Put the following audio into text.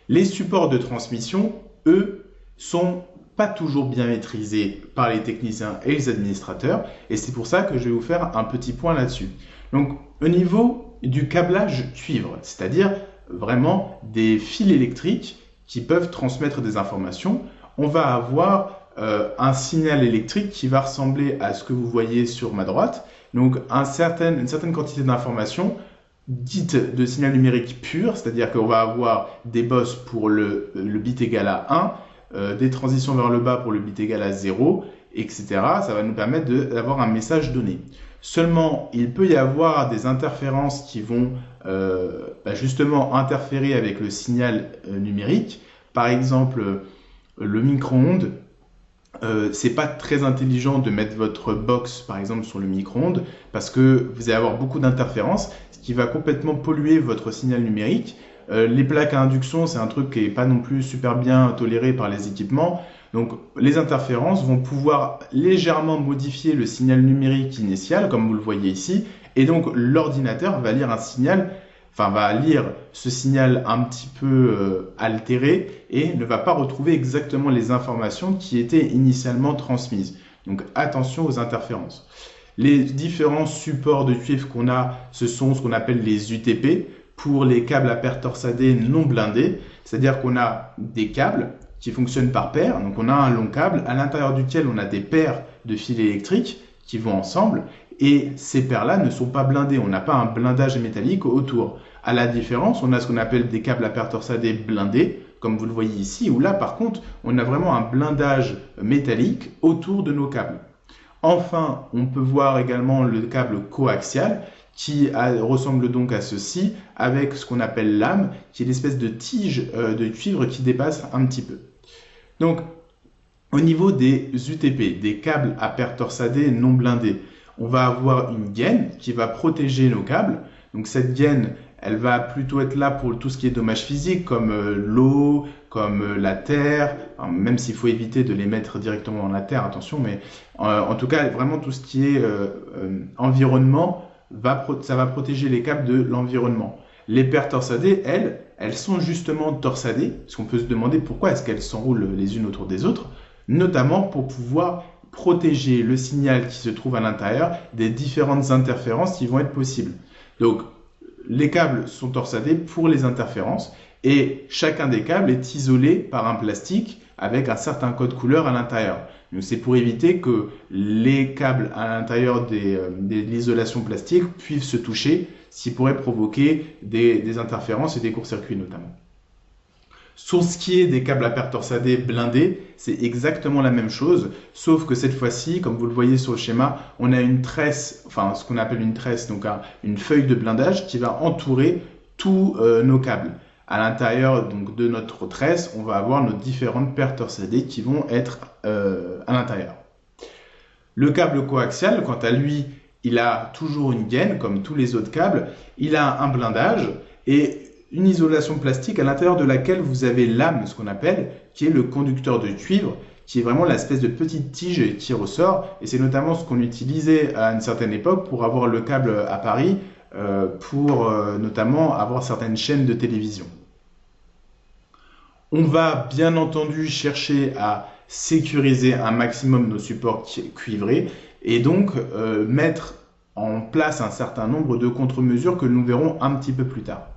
Les supports de transmission, eux, sont pas toujours bien maîtrisés par les techniciens et les administrateurs, et c'est pour ça que je vais vous faire un petit point là-dessus. Donc, au niveau du câblage cuivre, c'est-à-dire vraiment des fils électriques qui peuvent transmettre des informations, on va avoir un signal électrique qui va ressembler à ce que vous voyez sur ma droite, donc une certaine quantité d'informations dite de signal numérique pur, c'est-à-dire qu'on va avoir des bosses pour le bit égal à 1, des transitions vers le bas pour le bit égal à 0, etc. Ça va nous permettre d'avoir un message donné. Seulement, il peut y avoir des interférences qui vont justement interférer avec le signal numérique. Par exemple, le micro-ondes, c'est pas très intelligent de mettre votre box par exemple sur le micro-ondes parce que vous allez avoir beaucoup d'interférences, ce qui va complètement polluer votre signal numérique. Les plaques à induction, c'est un truc qui n'est pas non plus super bien toléré par les équipements. Donc les interférences vont pouvoir légèrement modifier le signal numérique initial, comme vous le voyez ici, et donc l'ordinateur va lire va lire ce signal un petit peu altéré et ne va pas retrouver exactement les informations qui étaient initialement transmises. Donc attention aux interférences. Les différents supports de cuivre qu'on a, ce sont ce qu'on appelle les UTP pour les câbles à paire torsadés non blindés, c'est-à-dire qu'on a des câbles qui fonctionnent par paire, donc on a un long câble à l'intérieur duquel on a des paires de fils électriques qui vont ensemble, et ces paires-là ne sont pas blindées, on n'a pas un blindage métallique autour. À la différence, on a ce qu'on appelle des câbles à paire torsadés blindés, comme vous le voyez ici, où là par contre, on a vraiment un blindage métallique autour de nos câbles. Enfin, on peut voir également le câble coaxial, qui ressemble donc à ceci, avec ce qu'on appelle l'âme, qui est l'espèce de tige de cuivre qui dépasse un petit peu. Donc, au niveau des UTP, des câbles à paire torsadés non blindés, on va avoir une gaine qui va protéger nos câbles. Donc cette gaine, elle va plutôt être là pour tout ce qui est dommages physiques, comme l'eau, comme la terre, même s'il faut éviter de les mettre directement dans la terre, attention, mais en tout cas, vraiment tout ce qui est environnement, ça va protéger les câbles de l'environnement. Les paires torsadées, elles sont justement torsadées, parce qu'on peut se demander pourquoi est-ce qu'elles s'enroulent les unes autour des autres, notamment pour pouvoir protéger le signal qui se trouve à l'intérieur des différentes interférences qui vont être possibles. Donc, les câbles sont torsadés pour les interférences et chacun des câbles est isolé par un plastique avec un certain code couleur à l'intérieur. Donc, c'est pour éviter que les câbles à l'intérieur de l'isolation plastique puissent se toucher, ce qui pourrait provoquer des interférences et des courts-circuits notamment. Sur ce qui est des câbles à paire torsadés blindés, c'est exactement la même chose, sauf que cette fois-ci, comme vous le voyez sur le schéma, on a une tresse, enfin ce qu'on appelle une tresse, donc une feuille de blindage qui va entourer tous nos câbles. À l'intérieur donc, de notre tresse, on va avoir nos différentes paires torsadées qui vont être à l'intérieur. Le câble coaxial, quant à lui, il a toujours une gaine, comme tous les autres câbles, il a un blindage et une isolation plastique à l'intérieur de laquelle vous avez l'âme, ce qu'on appelle, qui est le conducteur de cuivre, qui est vraiment l'espèce de petite tige qui ressort. Et c'est notamment ce qu'on utilisait à une certaine époque pour avoir le câble à Paris, pour notamment avoir certaines chaînes de télévision. On va bien entendu chercher à sécuriser un maximum nos supports cuivrés et donc mettre en place un certain nombre de contre-mesures que nous verrons un petit peu plus tard.